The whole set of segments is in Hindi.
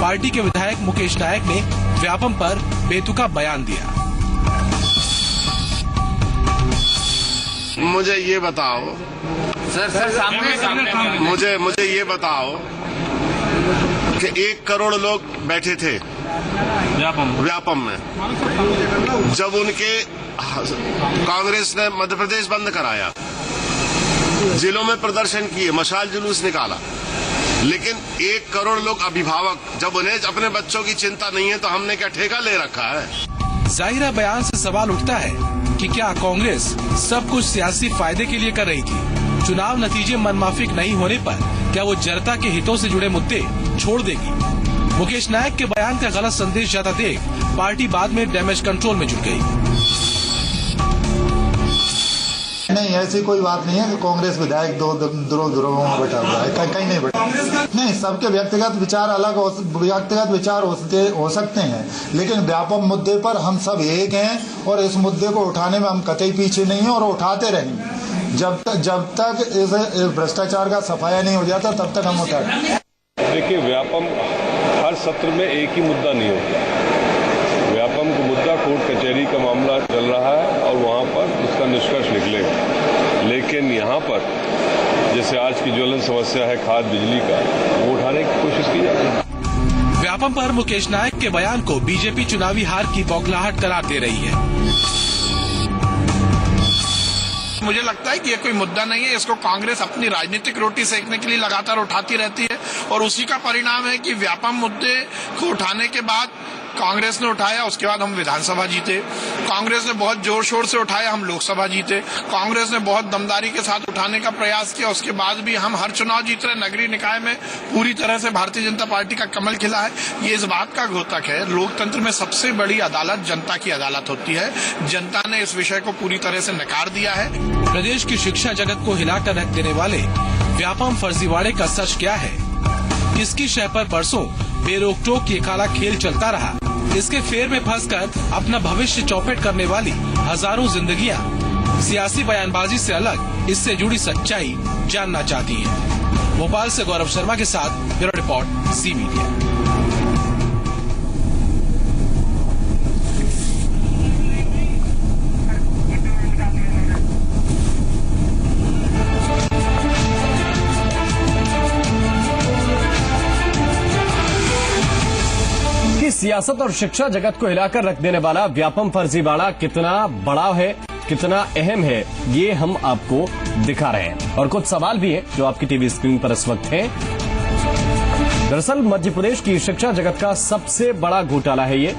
पार्टी के विधायक मुकेश नायक ने व्यापम पर बेतुका बयान दिया। मुझे ये बताओ सर सामने मुझे ये बताओ कि 1 करोड़ लोग बैठे थे व्यापम में जब उनके कांग्रेस ने मध्य प्रदेश बंद कराया, जिलों में प्रदर्शन किए, मशाल जुलूस निकाला, लेकिन 1 करोड़ लोग अभिभावक जब उन्हें अपने बच्चों की चिंता नहीं है तो हमने क्या ठेका ले रखा है। जाहिरा बयान से सवाल उठता है कि क्या कांग्रेस सब कुछ सियासी फायदे के लिए कर रही थी? चुनाव नतीजे मनमाफिक नहीं होने पर क्या वो जनता के हितों से जुड़े मुद्दे छोड़ देगी? मुकेश नायक के बयान का गलत संदेश जाता देख पार्टी बाद में डैमेज कंट्रोल में जुट गई। नहीं, ऐसी कोई बात नहीं है कि कांग्रेस विधायक दो ध्रुवों में बैठा हुआ है, कहीं नहीं बैठा। नहीं, सबके व्यक्तिगत विचार अलग हो सकते हैं, लेकिन व्यापक मुद्दे पर हम सब एक हैं और इस मुद्दे को उठाने में हम कतई पीछे नहीं हैं और उठाते रहेंगे। जब तक इस भ्रष्टाचार का सफाया नहीं हो जाता तब तक हम उठाएंगे। देखिए, व्यापम हर सत्र में एक ही मुद्दा नहीं होता। व्यापम का मुद्दा कोर्ट कचहरी का मामला चल रहा है और वहां पर उसका निष्कर्ष निकलेगा, लेकिन यहाँ पर जैसे आज की ज्वलंत समस्या है खाद बिजली का, वो उठाने की कोशिश की जाती है। व्यापम पर मुकेश नायक के बयान को बीजेपी चुनावी हार की बौखलाहट करार दे रही है। मुझे लगता है कि ये कोई मुद्दा नहीं है, इसको कांग्रेस अपनी राजनीतिक रोटी सेकने के लिए लगातार उठाती रहती है और उसी का परिणाम है कि व्यापम मुद्दे को उठाने के बाद कांग्रेस ने उठाया, उसके बाद हम विधानसभा जीते। कांग्रेस ने बहुत जोर शोर से उठाया, हम लोकसभा जीते। कांग्रेस ने बहुत दमदारी के साथ उठाने का प्रयास किया, उसके बाद भी हम हर चुनाव जीत रहे। नगरीय निकाय में पूरी तरह से भारतीय जनता पार्टी का कमल खिला है। ये इस बात का द्योतक है, लोकतंत्र में सबसे बड़ी अदालत जनता की अदालत होती है। जनता ने इस विषय को पूरी तरह से नकार दिया है। प्रदेश की शिक्षा जगत को हिलाकर रख देने वाले व्यापम फर्जीवाड़े का सच क्या है? किसकी शय पर बरसों बेरोक टोक ये काला खेल चलता रहा? इसके फेर में फंसकर अपना भविष्य चौपट करने वाली हजारों जिंदगियां सियासी बयानबाजी से अलग इससे जुड़ी सच्चाई जानना चाहती हैं। भोपाल से गौरव शर्मा के साथ ब्यूरो रिपोर्ट, सी मीडिया। सियासत और शिक्षा जगत को हिलाकर रख देने वाला व्यापम फर्जीवाड़ा कितना बड़ा है, कितना अहम है, ये हम आपको दिखा रहे हैं। और कुछ सवाल भी हैं जो आपकी टीवी स्क्रीन पर इस वक्त हैं। दरअसल मध्य प्रदेश की शिक्षा जगत का सबसे बड़ा घोटाला है ये।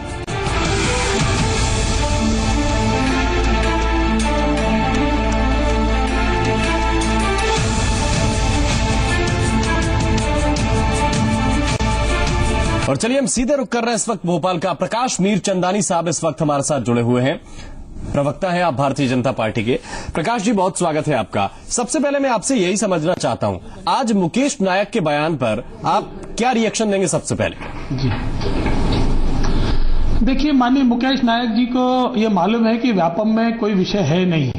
और चलिए हम सीधे रुक कर रहे हैं इस वक्त भोपाल का। प्रकाश मीर चंदानी साहब इस वक्त हमारे साथ जुड़े हुए हैं, प्रवक्ता हैं आप भारतीय जनता पार्टी के। प्रकाश जी, बहुत स्वागत है आपका। सबसे पहले मैं आपसे यही समझना चाहता हूं, आज मुकेश नायक के बयान पर आप क्या रिएक्शन देंगे? सबसे पहले जी देखिए, माननीय मुकेश नायक जी को ये मालूम है कि व्यापम में कोई विषय है नहीं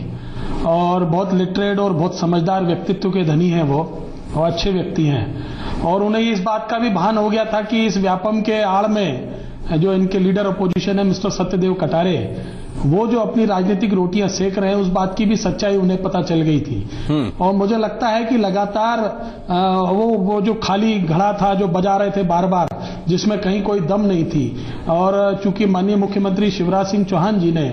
और बहुत लिटरेट और बहुत समझदार व्यक्तित्व के धनी हैं वो, और अच्छे व्यक्ति हैं। और उन्हें इस बात का भी भान हो गया था कि इस व्यापम के आड़ में जो इनके लीडर अपोजिशन है मिस्टर सत्यदेव कटारे, वो जो अपनी राजनीतिक रोटियां सेक रहे हैं, उस बात की भी सच्चाई उन्हें पता चल गई थी। और मुझे लगता है कि लगातार वो जो खाली घड़ा था जो बजा रहे थे बार बार, जिसमें कहीं कोई दम नहीं थी। और चूंकि माननीय मुख्यमंत्री शिवराज सिंह चौहान जी ने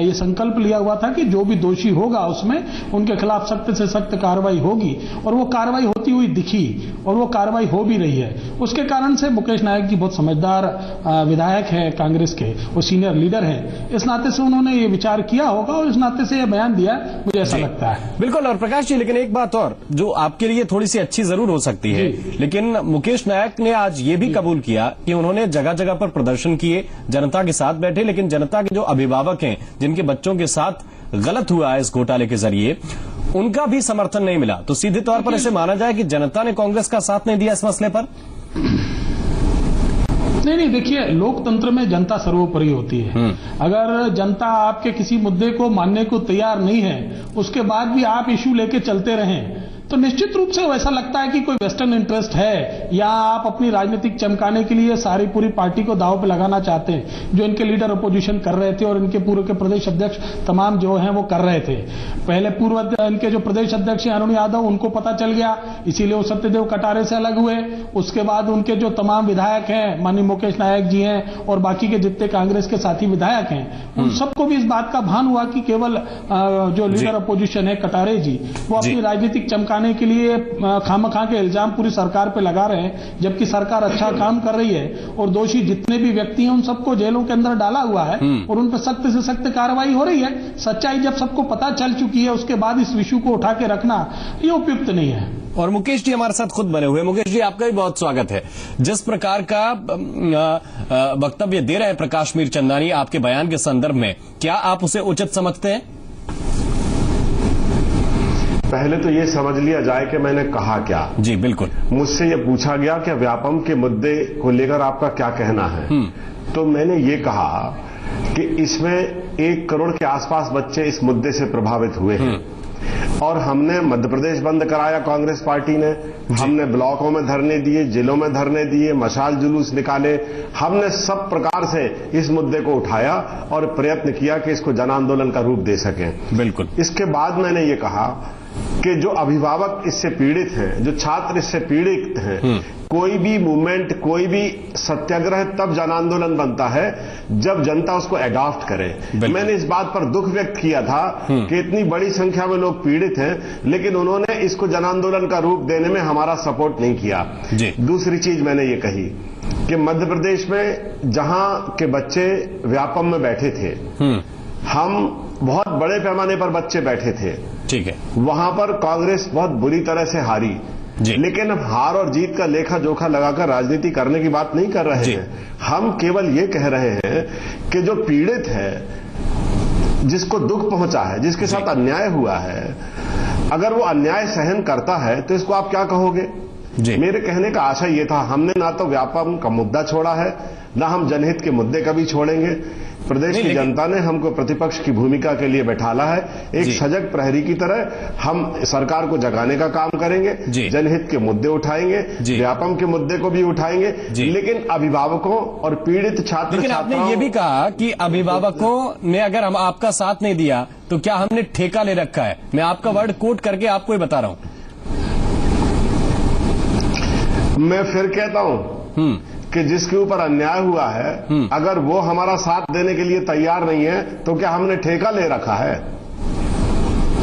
ये संकल्प लिया हुआ था कि जो भी दोषी होगा उसमें उनके खिलाफ सख्त से सख्त कार्रवाई होगी, और वो कार्रवाई होती हुई दिखी और वो कार्रवाई हो भी रही है। उसके कारण से मुकेश नायक जी बहुत समझदार विधायक है कांग्रेस के, वो सीनियर लीडर है, इस नाते से उन्होंने ये विचार किया होगा और इस नाते से ये बयान दिया, मुझे ऐसा लगता है। बिल्कुल। और प्रकाश जी, लेकिन एक बात और जो आपके लिए थोड़ी सी अच्छी जरूर हो सकती है, लेकिन मुकेश नायक ने आज ये भी कबूल किया कि उन्होंने जगह जगह पर प्रदर्शन किए, जनता के साथ बैठे, लेकिन जनता के जो अभिभावक हैं जिनके बच्चों के साथ गलत हुआ है इस घोटाले के जरिए, उनका भी समर्थन नहीं मिला। तो सीधे तौर पर ऐसे माना जाए कि जनता ने कांग्रेस का साथ नहीं दिया इस मसले पर? नहीं, देखिए, लोकतंत्र में जनता सर्वोपरि होती है। अगर जनता आपके किसी मुद्दे को मानने को तैयार नहीं है, उसके बाद भी आप इश्यू लेके चलते रहें, तो निश्चित रूप से वैसा लगता है कि कोई वेस्टर्न इंटरेस्ट है, या आप अपनी राजनीतिक चमकाने के लिए सारी पूरी पार्टी को दांव पे लगाना चाहते हैं, जो इनके लीडर अपोजिशन कर रहे थे और इनके पूर्व के प्रदेश अध्यक्ष तमाम जो हैं वो कर रहे थे। पहले पूर्व इनके जो प्रदेश अध्यक्ष हैं अरुण यादव, उनको पता चल गया, इसीलिए वो सत्यदेव कटारे से अलग हुए। उसके बाद उनके जो तमाम विधायक हैं, माननीय मुकेश नायक जी हैं और बाकी के जितने कांग्रेस के साथी विधायक हैं, उन सबको भी इस बात का भान हुआ कि केवल जो लीडर अपोजिशन है कटारे जी, वो अपनी राजनीतिक चमकाने के लिए खामखा के इल्जाम पूरी सरकार पे लगा रहे हैं, जबकि सरकार अच्छा काम कर रही है और दोषी जितने भी व्यक्ति हैं उन सबको जेलों के अंदर डाला हुआ है और उन पर सख्त से सख्त कार्रवाई हो रही है। सच्चाई जब सबको पता चल चुकी है उसके बाद इस इशू को उठा के रखना ये उपयुक्त नहीं है। और मुकेश जी हमारे साथ खुद बने हुए। मुकेश जी, आपका भी बहुत स्वागत है। जिस प्रकार का वक्तव्य दे रहे हैं प्रकाश मीरचंदानी आपके बयान के संदर्भ में, क्या आप उसे उचित समझते हैं? पहले तो ये समझ लिया जाए कि मैंने कहा क्या। जी बिल्कुल। मुझसे ये पूछा गया कि व्यापम के मुद्दे को लेकर आपका क्या कहना है, तो मैंने ये कहा कि इसमें 1 करोड़ के आसपास बच्चे इस मुद्दे से प्रभावित हुए हैं और हमने मध्य प्रदेश बंद कराया, कांग्रेस पार्टी ने, हमने ब्लॉकों में धरने दिए, जिलों में धरने दिए, मशाल जुलूस निकाले, हमने सब प्रकार से इस मुद्दे को उठाया और प्रयत्न किया कि इसको जन आंदोलन का रूप दे सकें। बिल्कुल। इसके बाद मैंने ये कहा कि जो अभिभावक इससे पीड़ित हैं, जो छात्र इससे पीड़ित हैं, कोई भी मूवमेंट, कोई भी सत्याग्रह तब जन आंदोलन बनता है जब जनता उसको एडॉप्ट करे। मैंने इस बात पर दुख व्यक्त किया था कि इतनी बड़ी संख्या में लोग पीड़ित हैं, लेकिन उन्होंने इसको जन आंदोलन का रूप देने में हमारा सपोर्ट नहीं किया। दूसरी चीज मैंने ये कही कि मध्य प्रदेश में जहां के बच्चे व्यापम में बैठे थे, हम बहुत बड़े पैमाने पर बच्चे बैठे थे, ठीक है, वहां पर कांग्रेस बहुत बुरी तरह से हारी। लेकिन हम हार और जीत का लेखा जोखा लगाकर राजनीति करने की बात नहीं कर रहे हैं। हम केवल ये कह रहे हैं कि जो पीड़ित है, जिसको दुख पहुंचा है, जिसके साथ अन्याय हुआ है, अगर वो अन्याय सहन करता है तो इसको आप क्या कहोगे? मेरे कहने का आशय ये था, हमने ना तो व्यापम का मुद्दा छोड़ा है, ना हम जनहित के मुद्दे कभी छोड़ेंगे। प्रदेश की जनता ने हमको प्रतिपक्ष की भूमिका के लिए बैठाला है, एक सजग प्रहरी की तरह हम सरकार को जगाने का काम करेंगे, जनहित के मुद्दे उठाएंगे, व्यापम के मुद्दे को भी उठाएंगे, लेकिन अभिभावकों और पीड़ित छात्र, लेकिन आपने ये भी कहा कि अभिभावकों ने अगर हम आपका साथ नहीं दिया तो क्या हमने ठेका ले रखा है। मैं आपका वर्ड कोट करके आपको ही बता रहा हूं। मैं फिर कहता हूं कि जिसके ऊपर अन्याय हुआ है, अगर वो हमारा साथ देने के लिए तैयार नहीं है तो क्या हमने ठेका ले रखा है?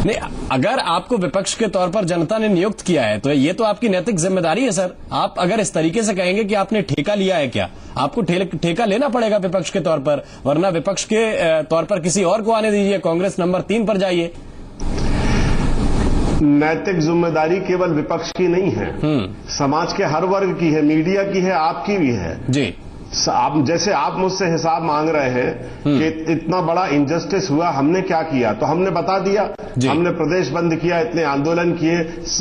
नहीं, अगर आपको विपक्ष के तौर पर जनता ने नियुक्त किया है तो ये तो आपकी नैतिक जिम्मेदारी है सर। आप अगर इस तरीके से कहेंगे कि आपने ठेका लिया है, क्या आपको ठेका लेना पड़ेगा विपक्ष के तौर पर, वरना विपक्ष के तौर पर किसी और को आने दीजिए, कांग्रेस नंबर 3 पर जाइए। नैतिक जिम्मेदारी केवल विपक्ष की नहीं है, समाज के हर वर्ग की है, मीडिया की है, आपकी भी है। जी, आप जैसे आप मुझसे हिसाब मांग रहे हैं कि इतना बड़ा इनजस्टिस हुआ, हमने क्या किया, तो हमने बता दिया। हमने प्रदेश बंद किया, इतने आंदोलन किए,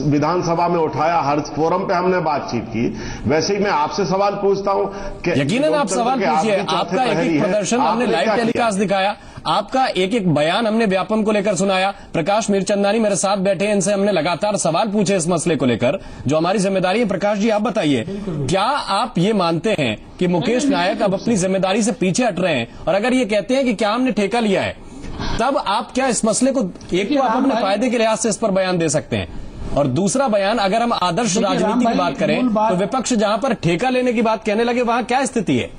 विधानसभा में उठाया, हर फोरम पे हमने बातचीत की। वैसे ही मैं आपसे सवाल पूछता हूं कि यकीनन आप सवाल पूछिए। आपका एक एक प्रदर्शन हमने लाइव टेलीकास्ट दिखाया, आपका एक एक बयान हमने व्यापम को लेकर सुनाया। प्रकाश मीरचंदानी मेरे साथ बैठे हैं, इनसे हमने लगातार सवाल पूछे इस मसले को लेकर, जो हमारी जिम्मेदारी है। प्रकाश जी, आप बताइए, क्या आप ये मानते हैं कि मुकेश नायक अब अपनी जिम्मेदारी से पीछे हट रहे हैं? और अगर ये कहते हैं कि क्या हमने ठेका लिया है, तब आप क्या इस मसले को, एक तो आप अपने फायदे के लिहाज से इस पर बयान दे सकते हैं, और दूसरा बयान, अगर हम आदर्श राजनीति की बात करें तो विपक्ष जहां पर ठेका लेने की बात कहने लगे, वहां क्या स्थिति है?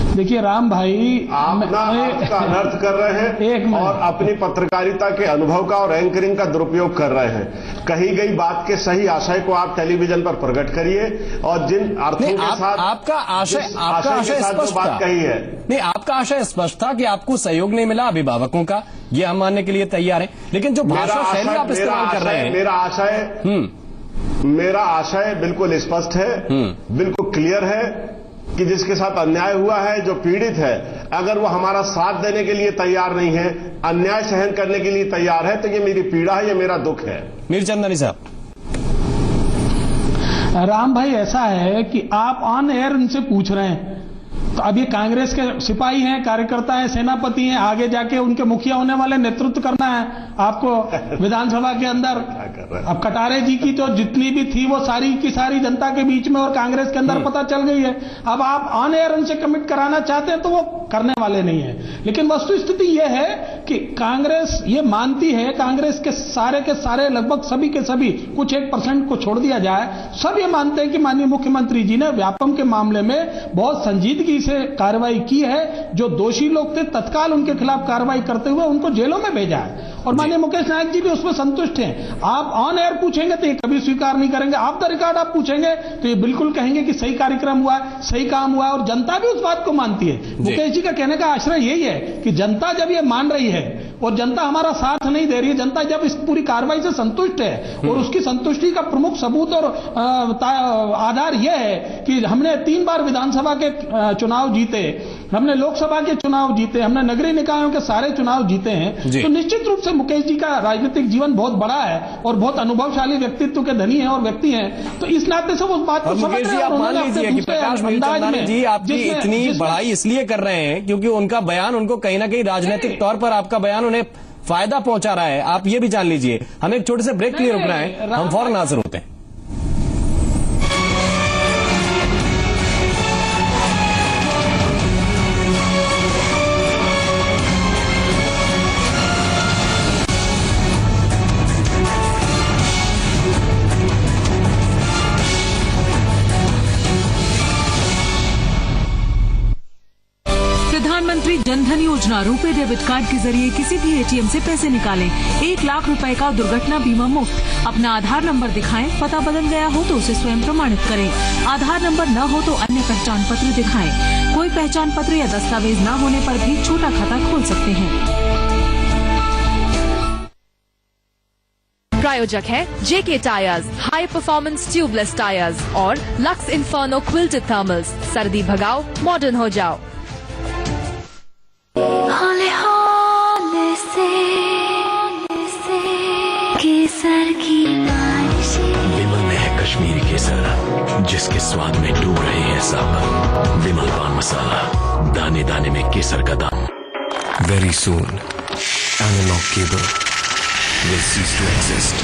देखिए राम भाई, आप ना आपका अनर्थ कर रहे हैं और अपनी पत्रकारिता के अनुभव का और एंकरिंग का दुरुपयोग कर रहे हैं। कही गई बात के सही आशय को आप टेलीविजन पर प्रकट करिए और जिन अर्थों के साथ आपका आशय स्पष्ट बात कही है, नहीं, आपका आशय स्पष्ट था कि आपको सहयोग नहीं मिला अभिभावकों का, ये हम मानने के लिए तैयार हैं, लेकिन जो भाषा शैली आप इस्तेमाल कर रहे हैं, मेरा आशय बिल्कुल स्पष्ट है, बिल्कुल क्लियर है कि जिसके साथ अन्याय हुआ है, जो पीड़ित है, अगर वो हमारा साथ देने के लिए तैयार नहीं है, अन्याय सहन करने के लिए तैयार है, तो ये मेरी पीड़ा है, ये मेरा दुख है। मीरचंदानी साहब। राम भाई, ऐसा है कि आप ऑन एयर उनसे पूछ रहे हैं, तो अब ये कांग्रेस के सिपाही हैं, कार्यकर्ता हैं, सेनापति हैं, आगे जाके उनके मुखिया होने वाले, नेतृत्व करना है आपको विधानसभा के अंदर, रहा है। अब कटारे जी की तो जितनी भी थी वो सारी की सारी जनता के बीच में और कांग्रेस के अंदर पता चल गई है। अब आप ऑन एयर उनसे कमिट कराना चाहते हैं तो वो करने वाले नहीं है। लेकिन वस्तु स्थिति ये है कि कांग्रेस ये मानती है, कांग्रेस के सारे लगभग सभी के सभी, कुछ 1% को छोड़ दिया जाए, सब ये मानते हैं कि माननीय मुख्यमंत्री जी ने व्यापम के मामले में बहुत संजीदगी से कार्रवाई की है। जो दोषी लोग थे तत्काल उनके खिलाफ कार्रवाई करते हुए उनको जेलों में भेजा है और माननीय मुकेश नायक जी भी उसमें संतुष्ट हैं। आप ऑन एयर पूछेंगे तो ये कभी स्वीकार नहीं करेंगे, ऑफ द रिकॉर्ड आप पूछेंगे तो ये बिल्कुल कहेंगे कि सही कार्यक्रम हुआ है, सही काम हुआ है और जनता भी उस बात को मानती है। मुकेश जी का कहने का आश्रय यही है कि जनता जब ये मान रही है और जनता हमारा साथ नहीं दे रही है, जनता जब इस पूरी कार्रवाई से संतुष्ट है और उसकी संतुष्टि का प्रमुख सबूत और आधार यह है कि हमने 3 बार विधानसभा के चुनाव जीते, हमने लोकसभा के चुनाव जीते, हमने नगरीय निकायों के सारे चुनाव जीते हैं, तो निश्चित रूप से मुकेश जी का राजनीतिक जीवन बहुत बड़ा है और बहुत अनुभवशाली व्यक्तित्व के धनी है और व्यक्ति हैं। तो इस नाते से वो बात को समझ रहे हैं। आप मान लीजिए कि प्रकाश मूलचंदानी जी आपकी इतनी बढ़ाई इसलिए कर रहे हैं क्योंकि उनका बयान उनको कहीं ना कहीं राजनीतिक तौर पर आपका बयान उन्हें फायदा पहुंचा रहा है। आप ये भी जान लीजिए। हमें एक छोटे से ब्रेक के लिए रुकना है, हम फौरन हाजिर होते हैं। प्रधानमंत्री जनधन योजना रुपे डेबिट कार्ड के जरिए किसी भी एटीएम से पैसे निकालें। 1 लाख रुपए का दुर्घटना बीमा मुफ्त। अपना आधार नंबर दिखाएं, पता बदल गया हो तो उसे स्वयं प्रमाणित करें। आधार नंबर न हो तो अन्य पहचान पत्र दिखाएं। कोई पहचान पत्र या दस्तावेज न होने पर भी छोटा खाता खोल सकते हैं। प्रायोजक है JK tyres, high performance tubeless tyres और लक्स इन्फर्नो क्विल्टेड थर्मल्स। सर्दी भगाओ, मॉडर्न हो जाओ। हौले हौले से केसर की बारिशें। विमल में है कश्मीरी केसर जिसके स्वाद में डूब रहे हैं सब। विमल पान मसाला, दाने दाने में केसर का दाम। Very soon, analog cable will cease to exist.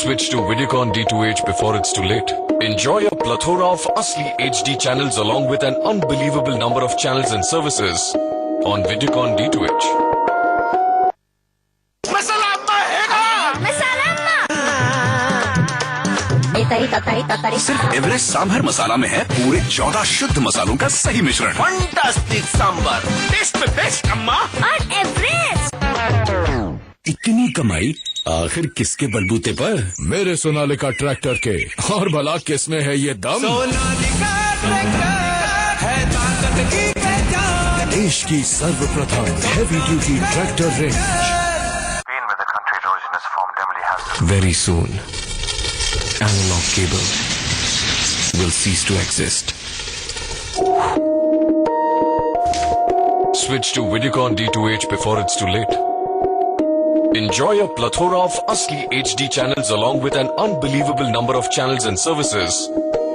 Switch to Vidicon D2H before it's too late. Enjoy a plethora of Asli HD channels along with an unbelievable number of channels and services on Vidicon D2H. सिर्फ एवरेस्ट सांभर मसाला में है पूरे 14 शुद्ध मसालों का सही मिश्रण। फंटास्टिक सांभर, टेस्ट में बेस्ट अम्मा। और एवरेस्ट। इतनी कमाई आखिर किसके बलबूते पर? मेरे सोनालिका ट्रैक्टर के। और भला किसमें है ये दम? सोनालिका ट्रैक्टर है ताकत की पहचान। देश की सर्वप्रथम heavy duty tractor range. Very soon, analog cable will cease to exist. Switch to Vidicon D2H before it's too late. Enjoy a plethora of Asli HD channels along with an unbelievable number of channels and services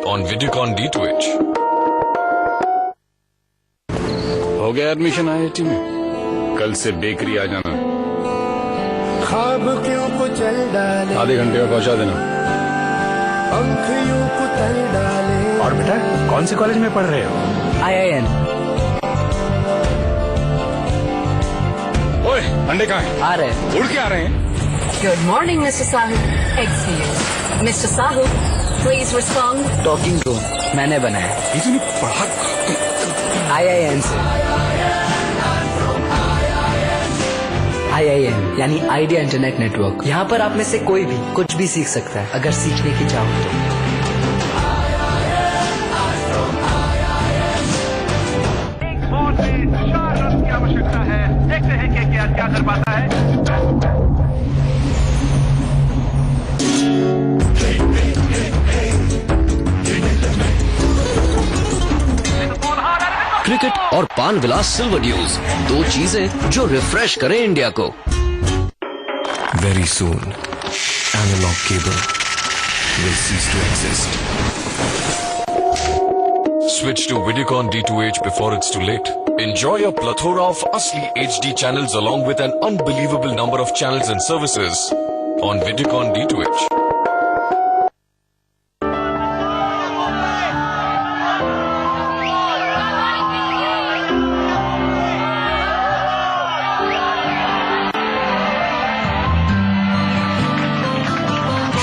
on Vidicon D2H. हो गया एडमिशन IIT में? कल से बेकरी आ जाना। ख्वाब क्यों को चल डाले, आधे घंटे में पहुंचा देना। पंख यूं को तल डाले। और बेटा कौन से कॉलेज में पढ़ रहे हो? IIN। ओए अंडे कहाँ हैं? आ रहे हैं। उड़ के आ रहे हैं। Good morning, Mr. Sahu. Excuse. Mr. Sahu, please respond. Talking to मैंने बनाया। इतनी पढ़ा IIN से। IIN यानी आइडिया इंटरनेट नेटवर्क। यहाँ पर आप में से कोई भी कुछ भी सीख सकता है अगर सीखने की चाहो तो। एक बॉल में 4 रन की आवश्यकता है। देखते हैं कि क्या कर पाता है। क्रिकेट और पान विलास सिल्वर न्यूज, 2 चीजें जो रिफ्रेश करें इंडिया को। Very soon, analog cable will cease to exist. switch to Videocon D2H before it's too late. Enjoy a plethora of Asli HD channels along with an unbelievable number of channels and services on Videocon D2H.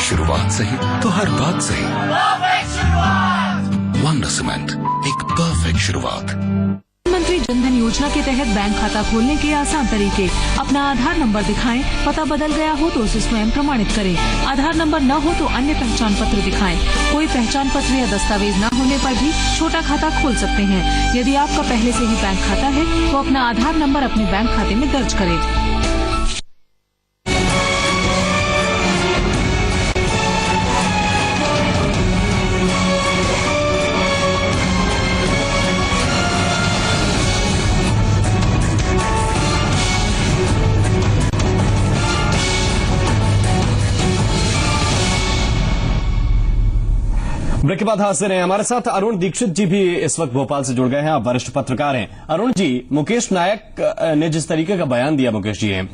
शुरुआत सही तो हर बात सही। वंडर सीमेंट, एक परफेक्ट शुरुआत। प्रधानमंत्री जनधन योजना के तहत बैंक खाता खोलने के आसान तरीके। अपना आधार नंबर दिखाएं, पता बदल गया हो तो उसे स्वयं प्रमाणित करें। आधार नंबर न हो तो अन्य पहचान पत्र दिखाएं। कोई पहचान पत्र या दस्तावेज न होने पर भी छोटा खाता खोल सकते हैं। यदि आपका पहले से ही बैंक खाता है तो अपना आधार नंबर अपने बैंक खाते में दर्ज करें। ब्रेक के बाद हाजिर हैं। हमारे साथ अरुण दीक्षित जी भी इस वक्त भोपाल से जुड़ गए हैं। आप वरिष्ठ पत्रकार हैं। अरुण जी, मुकेश नायक ने जिस तरीके का बयान दिया, मुकेश जी हैं,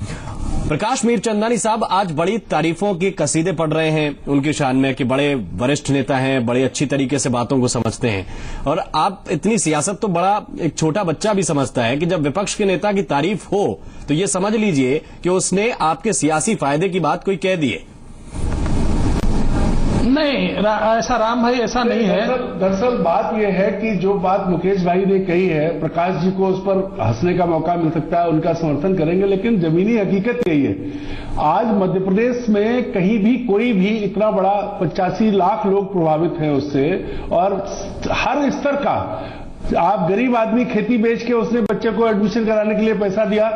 प्रकाश मीरचंदानी साहब आज बड़ी तारीफों के कसीदे पढ़ रहे हैं उनकी शान में कि बड़े वरिष्ठ नेता हैं, बड़े अच्छी तरीके से बातों को समझते हैं। और आप इतनी सियासत तो बड़ा एक छोटा बच्चा भी समझता है कि जब विपक्ष के नेता की तारीफ हो तो ये समझ लीजिए कि उसने आपके सियासी फायदे की बात कोई कह दी है। नहीं, ऐसा राम भाई ऐसा नहीं है। दरअसल बात यह है कि जो बात मुकेश भाई ने कही है, प्रकाश जी को उस पर हंसने का मौका मिल सकता है, उनका समर्थन करेंगे, लेकिन जमीनी हकीकत यही है। आज मध्य प्रदेश में कहीं भी कोई भी इतना बड़ा 85 लाख लोग प्रभावित हैं उससे, और हर स्तर का, आप गरीब आदमी खेती बेच के उसने बच्चे को एडमिशन कराने के लिए पैसा दिया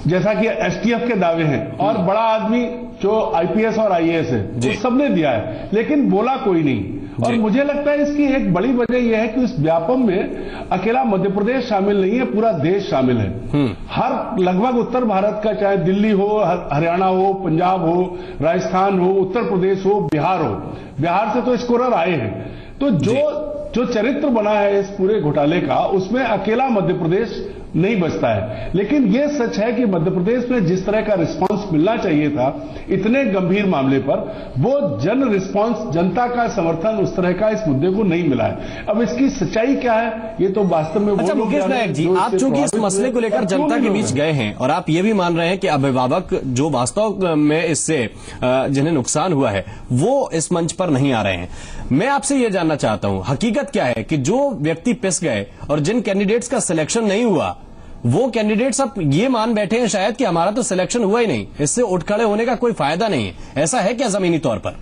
जैसा कि एसटीएफ के दावे हैं, और बड़ा आदमी जो आईपीएस और आईएएस है वो सबने दिया है, लेकिन बोला कोई नहीं। और मुझे लगता है इसकी एक बड़ी वजह यह है कि इस व्यापम में अकेला मध्य प्रदेश शामिल नहीं है, पूरा देश शामिल है। हर लगभग उत्तर भारत का, चाहे दिल्ली हो, हरियाणा हो, पंजाब हो, राजस्थान हो, उत्तर प्रदेश हो, बिहार हो, बिहार से तो स्कोरर आए हैं। तो जो चरित्र बना है इस पूरे घोटाले का, उसमें अकेला मध्य प्रदेश नहीं बचता है। लेकिन यह सच है कि मध्य प्रदेश में जिस तरह का रिस्पांस मिलना चाहिए था इतने गंभीर मामले पर, वो जन रिस्पांस, जनता का समर्थन उस तरह का इस मुद्दे को नहीं मिला है। अब इसकी सच्चाई क्या है ये तो वास्तव में अच्छा मुकेश नायक जी, आप चूंकि इस मसले को लेकर जनता के बीच गए हैं और आप ये भी मान रहे हैं कि अभिभावक जो वास्तव में इससे जिन्हें नुकसान हुआ है वो इस मंच पर नहीं आ रहे हैं, मैं आपसे ये जानना चाहता हूं हकीकत क्या है कि जो व्यक्ति पिस गए और जिन कैंडिडेट्स का सिलेक्शन नहीं हुआ, वो कैंडिडेट्स अब ये मान बैठे हैं शायद कि हमारा तो सिलेक्शन हुआ ही नहीं, इससे उठ खड़े होने का कोई फायदा नहीं है। ऐसा है क्या जमीनी तौर पर?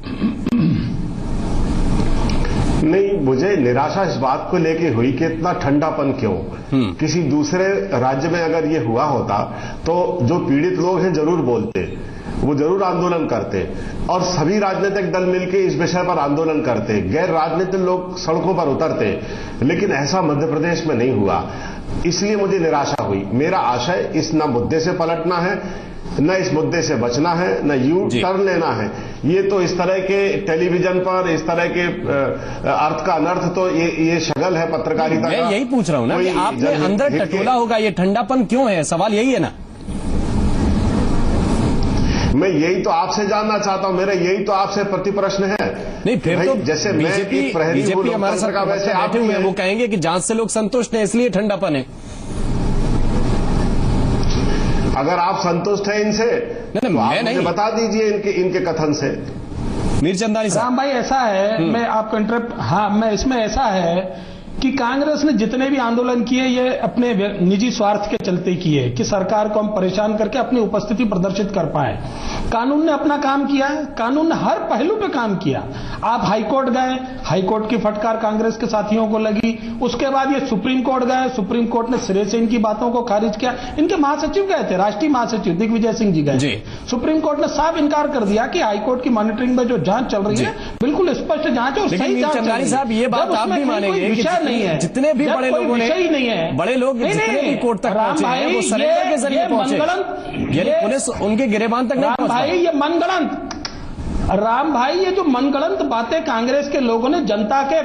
नहीं, मुझे निराशा इस बात को लेके हुई कि इतना ठंडापन क्यों। किसी दूसरे राज्य में अगर ये हुआ होता तो जो पीड़ित लोग हैं जरूर बोलते, वो जरूर आंदोलन करते, और सभी राजनीतिक दल मिलकर इस विषय पर आंदोलन करते, गैर राजनीतिक लोग सड़कों पर उतरते, लेकिन ऐसा मध्य प्रदेश में नहीं हुआ। इसलिए मुझे निराशा हुई। मेरा आशय इस न मुद्दे से पलटना है, न इस मुद्दे से बचना है, न यू टर्न लेना है। ये तो इस तरह के टेलीविजन पर इस तरह के अर्थ का अनर्थ तो ये शगल है पत्रकारिता का। मैं यही पूछ रहा हूं ना कि आपने अंदर टटोला होगा, ये ठंडापन क्यों है? सवाल यही है ना। मैं यही तो आपसे जानना चाहता हूं, मेरा यही तो आपसे प्रति प्रश्न है। नहीं फिर तो जैसे बीजेपी हमारे साथ का वैसे बैठे हुए हैं, वो कहेंगे कि जांच से लोग संतुष्ट हैं इसलिए ठंडापन है। अगर आप संतुष्ट हैं इनसे तो आप मुझे बता दीजिए इनके कथन से। मीरचंदानी साहब। राम भाई ऐसा है, मैं आपको मैं इसमें ऐसा है कि कांग्रेस ने जितने भी आंदोलन किए ये अपने निजी स्वार्थ के चलते किए कि सरकार को हम परेशान करके अपनी उपस्थिति प्रदर्शित कर पाए। कानून ने अपना काम किया, कानून ने हर पहलू पे काम किया। आप हाईकोर्ट गए, हाईकोर्ट की फटकार कांग्रेस के साथियों को लगी, उसके बाद ये सुप्रीम कोर्ट गए, सुप्रीम कोर्ट ने सिरे से इनकी बातों को खारिज किया। इनके महासचिव गए थे, राष्ट्रीय महासचिव दिग्विजय सिंह जी गए, सुप्रीम कोर्ट ने साफ इनकार कर दिया कि हाईकोर्ट की मॉनिटरिंग में जो जांच चल रही है बिल्कुल स्पष्ट जांच है और सही जांच है। साहब ये बात आप भी मानेंगे कि जितने भी बड़े लोगों ने, बड़े लोग जितने भी कोर्ट तक पहुंचे हैं वो सरेंडर के जरिए पहुंचे, यानी पुलिस उनके गिरेबान तक नहीं पहुंच पाई। ये मनगढ़ंत राम भाई, ये जो मनगढ़ंत बातें कांग्रेस के लोगों ने जनता के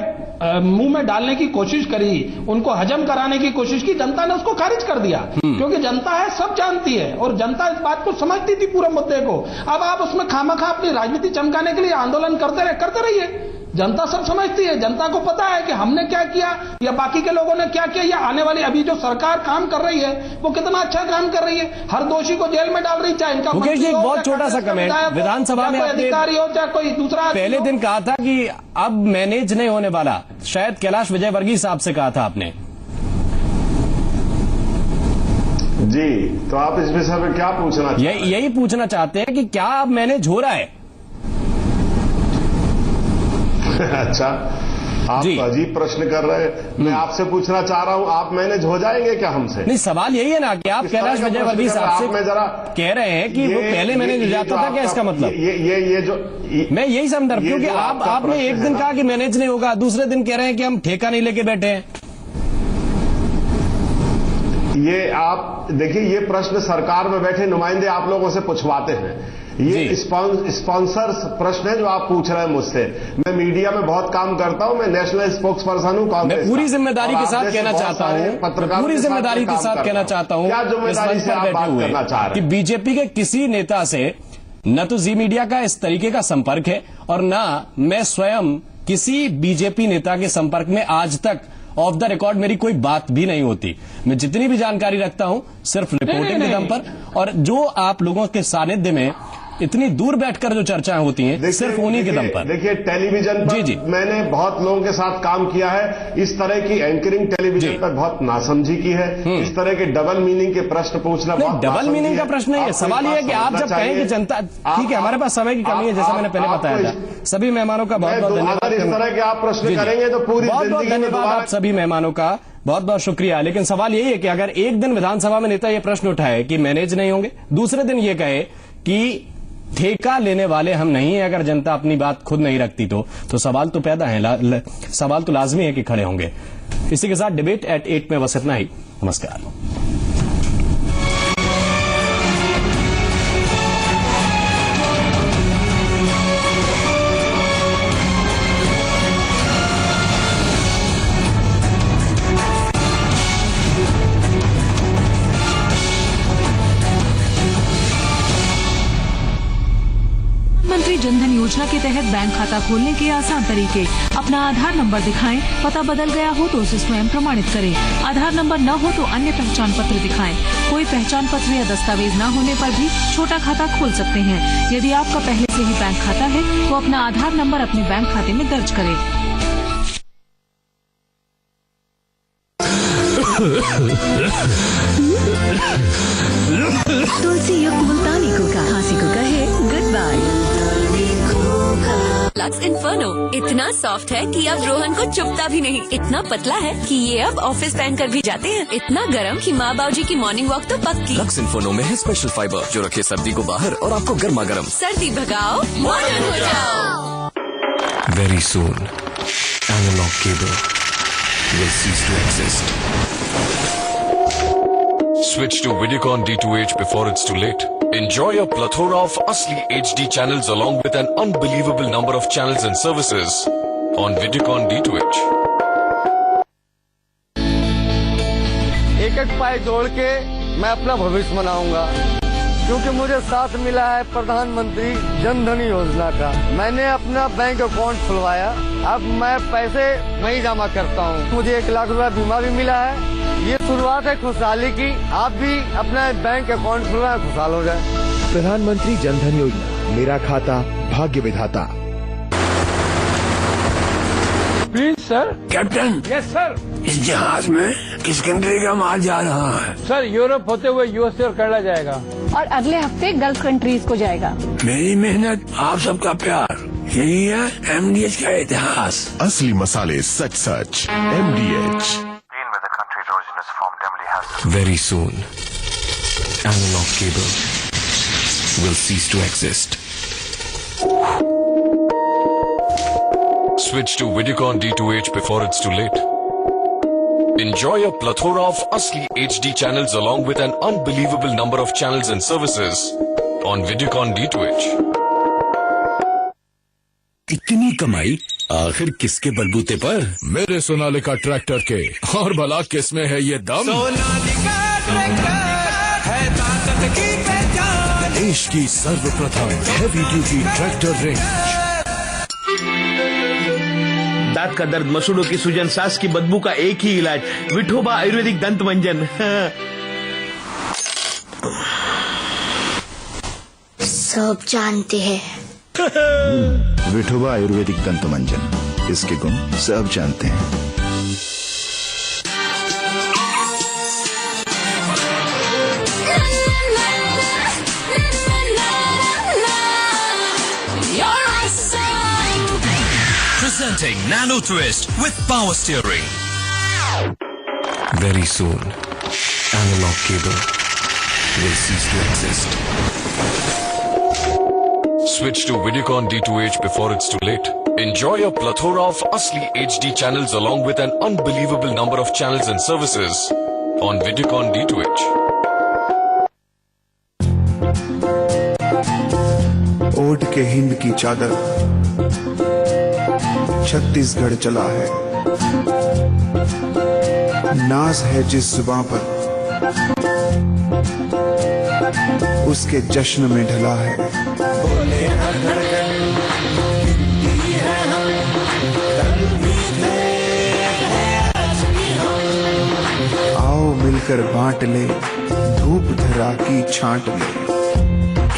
मुंह में डालने की कोशिश करी, उनको हजम कराने की कोशिश की, जनता ने उसको खारिज कर दिया। क्योंकि जनता है, सब जानती है और जनता इस बात को समझती थी पूरे मुद्दे को। अब आप उसमें खामखा अपनी राजनीति चमकाने के लिए आंदोलन करते रहिए। जनता सब समझती है, जनता को पता है कि हमने क्या किया या बाकी के लोगों ने क्या किया, या आने वाली अभी जो सरकार काम कर रही है वो कितना अच्छा काम कर रही है। हर दोषी को जेल में डाल रही, चाहे इनका मुकेश जी, एक बहुत छोटा सा कमेंट, विधानसभा में अधिकारी हो चाहे कोई दूसरा, पहले दिन कहा था कि अब मैनेज नहीं होने वाला, शायद कैलाश विजयवर्गीय साहब से कहा था आपने। जी, तो आप इस विषय में क्या पूछना चाहते हैं? यही पूछना चाहते हैं कि क्या अब मैनेज हो रहा है? अच्छा, आप अजीब प्रश्न कर रहे हैं। मैं आपसे पूछना चाह रहा हूं, आप मैनेज हो जाएंगे क्या हमसे? नहीं, सवाल यही है ना कि आप कैलाश विजयवर्गीय साहब से कह रहे हैं कि वो पहले मैनेज हो जाता था, क्या इसका मतलब? ये जो मैं यही समझ रहा हूं, क्योंकि आपने एक दिन कहा कि मैनेज नहीं होगा, दूसरे दिन कह रहे हैं कि हम ठेका नहीं लेके बैठे हैं। ये आप देखिए, ये प्रश्न सरकार में बैठे नुमाइंदे आप लोगों से पूछवाते हैं। ये स्पॉन्सर्स प्रश्न है जो आप पूछ रहे हैं मुझसे। मैं मीडिया में बहुत काम करता हूं, मैं नेशनल स्पोक्स पर्सन हूं कांग्रेस। मैं पूरी जिम्मेदारी के साथ कहना चाहता हूं, पूरी जिम्मेदारी के साथ कहना चाहता हूं, क्या जिम्मेदारी से आप बात करना चाह रहे हैं? कि बीजेपी के किसी नेता से न तो जी मीडिया का इस तरीके का संपर्क है और न मैं स्वयं किसी बीजेपी नेता के संपर्क में आज तक ऑफ द रिकॉर्ड मेरी कोई बात भी नहीं होती। मैं जितनी भी जानकारी रखता हूं सिर्फ रिपोर्टिंग के दम पर, और जो आप लोगों के सानिध्य में इतनी दूर बैठकर जो चर्चाएं होती हैं सिर्फ उन्हीं के दम पर। देखिए, टेलीविजन पर मैंने बहुत लोगों के साथ काम किया है। इस तरह की एंकरिंग टेलीविजन पर बहुत नासमझी की है। इस तरह के डबल मीनिंग के प्रश्न पूछना बहुत डबल मीनिंग का प्रश्न नहीं है। सवाल यह है कि आप जब कहें कि जनता, ठीक है, हमारे पास समय की कमी है, जैसा मैंने पहले बताया था। सभी मेहमानों का बहुत बहुत धन्यवाद। इस तरह के आप प्रश्न करेंगे तो पूरी बहुत धन्यवाद आप सभी मेहमानों का, बहुत बहुत शुक्रिया। लेकिन सवाल यही है कि अगर एक दिन विधानसभा में नेता ये प्रश्न उठाए कि मैनेज नहीं होंगे, दूसरे दिन ये कहे कि ठेका लेने वाले हम नहीं है, अगर जनता अपनी बात खुद नहीं रखती तो सवाल तो पैदा है, सवाल तो लाजमी है कि खड़े होंगे। इसी के साथ डिबेट एट 8 में बस इतना ही। नमस्कार। प्रधानमंत्री जनधन योजना के तहत बैंक खाता खोलने के आसान तरीके। अपना आधार नंबर दिखाएं, पता बदल गया हो तो उसे स्वयं प्रमाणित करें। आधार नंबर न हो तो अन्य पहचान पत्र दिखाएं। कोई पहचान पत्र या दस्तावेज न होने पर भी छोटा खाता खोल सकते हैं। यदि आपका पहले से ही बैंक खाता है तो अपना आधार नंबर अपने बैंक खाते में दर्ज करें। तुलसी युक्त मुल्तानी कोका, खांसी को कहे गुड बाय। लक्स इन्फर्नो इतना सॉफ्ट है कि अब रोहन को चुभता भी नहीं, इतना पतला है कि ये अब ऑफिस पहनकर भी जाते हैं, इतना गर्म कि माँ बाबूजी की मॉर्निंग वॉक तो पक्की। लक्स इन्फर्नो में है स्पेशल फाइबर जो रखे सर्दी को बाहर और आपको गर्मा गर्म। सर्दी भगाओ, मॉडर्न हो जाओ। Very soon, analog cable will cease to exist. Switch to Videocon D2H before it's too late. Enjoy a plethora of Asli HD channels along with an unbelievable number of channels and services on Videocon D2H. एक एक पाई जोड़ के मैं अपना भविष्य बनाऊंगा, क्योंकि मुझे साथ मिला है प्रधानमंत्री जनधन योजना का। मैंने अपना बैंक अकाउंट खुलवाया, अब मैं पैसे वहीं जमा करता हूँ। मुझे 1 लाख रुपया बीमा भी मिला है। ये शुरुआत है खुशहाली की। आप भी अपना बैंक अकाउंट खुलवाएं, खुशहाल हो जाए। प्रधानमंत्री जनधन योजना, मेरा खाता भाग्य विधाता। Please sir. Captain. Yes sir. इस जहाज में किस कंट्री का माल जा रहा है? सर, यूरोप होते हुए यूएसए और कनाडा जाएगा और अगले हफ्ते गल्फ कंट्रीज को जाएगा। मेरी मेहनत, आप सबका प्यार, यही है एमडीएच का इतिहास। असली मसाले सच सच MDH। Very soon, analog cable will cease to exist. Switch to Videocon D2H before it's too late. Enjoy a plethora of Asli HD channels along with an unbelievable number of channels and services on Videocon D2H. इतनी कमाई आखिर किसके बलबूते पर? मेरे सोनालिका ट्रैक्टर के। और भला किसमें है ये दम? सोनालिका ट्रैक्टर है ताकत की पहचान। देश की सर्वप्रथम हैवी ड्यूटी ट्रैक्टर रेंज। दांत का दर्द, मसूड़ों की सूजन, सांस की बदबू का एक ही इलाज, विठोबा आयुर्वेदिक दंत मंजन। सब जानते हैं। विठोबा आयुर्वेदिक दंत मंजन, इसके गुण सब जानते हैं। Presenting Nano Twist with power steering. Very soon, analog cable will cease to exist. Switch to Videocon D2H before it's too late. Enjoy a plethora of Asli HD channels along with an unbelievable number of channels and services on Videocon D2H. ओढ़ के हिंद की चादर छत्तीसगढ़ चला है। नाज है जिस जुबां पर उसके जश्न में ढला है। आओ मिलकर बांट ले, धूप धरा की छांट ले।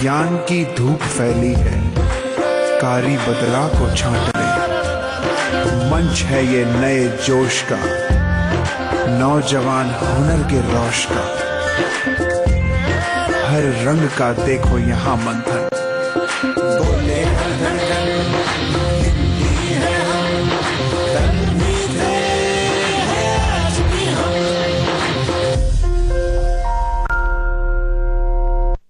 ज्ञान की धूप फैली है, कारी बदरा को छांट ले। मंच है ये नए जोश का, नौजवान हुनर के रोश का। हर रंग का देखो यहाँ मंथन।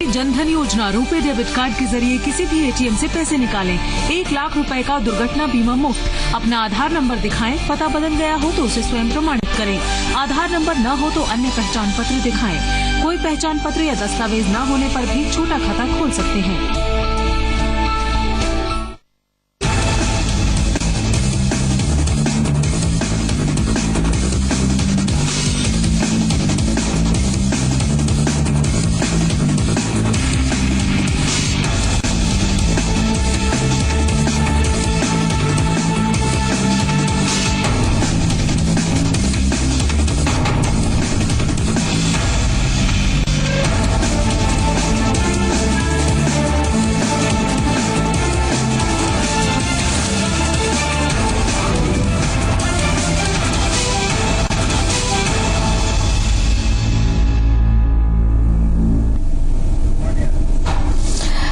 जनधन योजना रुपे डेबिट कार्ड के जरिए किसी भी एटीएम से पैसे निकालें। 1 लाख रुपए का दुर्घटना बीमा मुफ्त। अपना आधार नंबर दिखाएं, पता बदल गया हो तो उसे स्वयं प्रमाणित करें। आधार नंबर न हो तो अन्य पहचान पत्र दिखाएं। कोई पहचान पत्र या दस्तावेज न होने पर भी छोटा खाता खोल सकते हैं।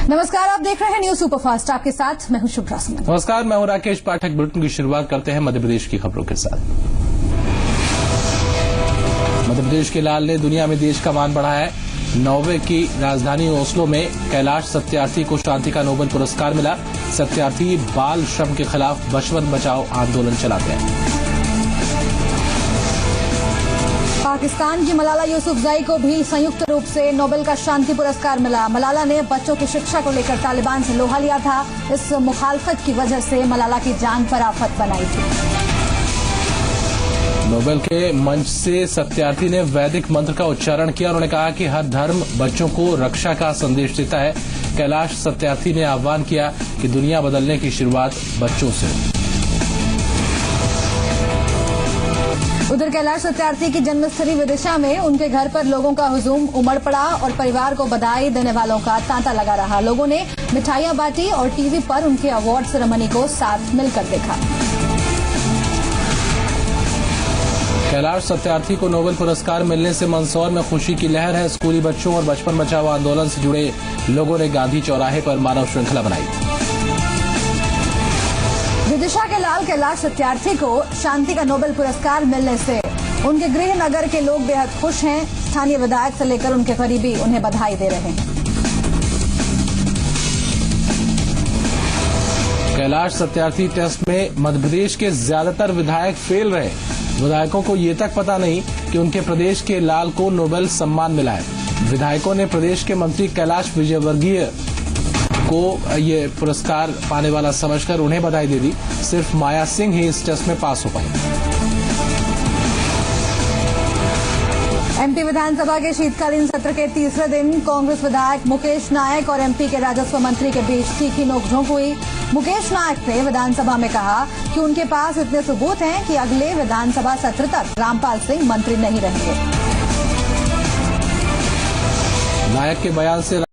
नमस्कार, आप देख रहे हैं न्यूज सुपरफास्ट। आपके साथ मैं हूं शुभ्रा सुमन। नमस्कार, मैं हूं राकेश पाठक। बुलेटिन की शुरुआत करते हैं मध्य प्रदेश की खबरों के साथ। मध्य प्रदेश के लाल ने दुनिया में देश का मान बढ़ाया है। नॉर्वे की राजधानी ओस्लो में कैलाश सत्यार्थी को शांति का नोबेल पुरस्कार मिला। सत्यार्थी बाल श्रम के खिलाफ बचपन बचाओ आंदोलन चलाते हैं। पाकिस्तान की मलाला यूसुफजई को भी संयुक्त रूप से नोबेल का शांति पुरस्कार मिला। मलाला ने बच्चों की शिक्षा को लेकर तालिबान से लोहा लिया था। इस मुखालफत की वजह से मलाला की जान पर आफत बनाई थी। नोबेल के मंच से सत्यार्थी ने वैदिक मंत्र का उच्चारण किया। उन्होंने कहा कि हर धर्म बच्चों को रक्षा का संदेश देता है। कैलाश सत्यार्थी ने आह्वान किया कि दुनिया बदलने की शुरुआत बच्चों से। उधर कैलाश सत्यार्थी की जन्मस्थली विदिशा में उनके घर पर लोगों का हुजूम उमड़ पड़ा और परिवार को बधाई देने वालों का तांता लगा रहा। लोगों ने मिठाइयां बांटी और टीवी पर उनके अवार्ड सेरेमनी को साथ मिलकर देखा। कैलाश सत्यार्थी को नोबेल पुरस्कार मिलने से मंदसौर में खुशी की लहर है। स्कूली बच्चों और बचपन बचाओ आंदोलन से जुड़े लोगों ने गांधी चौराहे पर मानव श्रृंखला बनाई। विदिशा के लाल कैलाश सत्यार्थी को शांति का नोबेल पुरस्कार मिलने से उनके गृह नगर के लोग बेहद खुश हैं। स्थानीय विधायक से लेकर उनके करीबी उन्हें बधाई दे रहे हैं। कैलाश सत्यार्थी टेस्ट में मध्य प्रदेश के ज्यादातर विधायक फेल रहे। विधायकों को ये तक पता नहीं कि उनके प्रदेश के लाल को नोबेल सम्मान मिला है। विधायकों ने प्रदेश के मंत्री कैलाश विजयवर्गीय को ये पुरस्कार पाने वाला समझकर उन्हें बधाई दे दी। सिर्फ माया सिंह ही इस टेस्ट में पास हो पाई। एमपी विधानसभा के शीतकालीन सत्र के तीसरे दिन कांग्रेस विधायक मुकेश नायक और एमपी के राजस्व मंत्री के बीच तीखी नोकझोंक हुई। मुकेश नायक ने विधानसभा में कहा कि उनके पास इतने सबूत हैं कि अगले विधानसभा सत्र तक रामपाल सिंह मंत्री नहीं रहेंगे। नायक के बयान से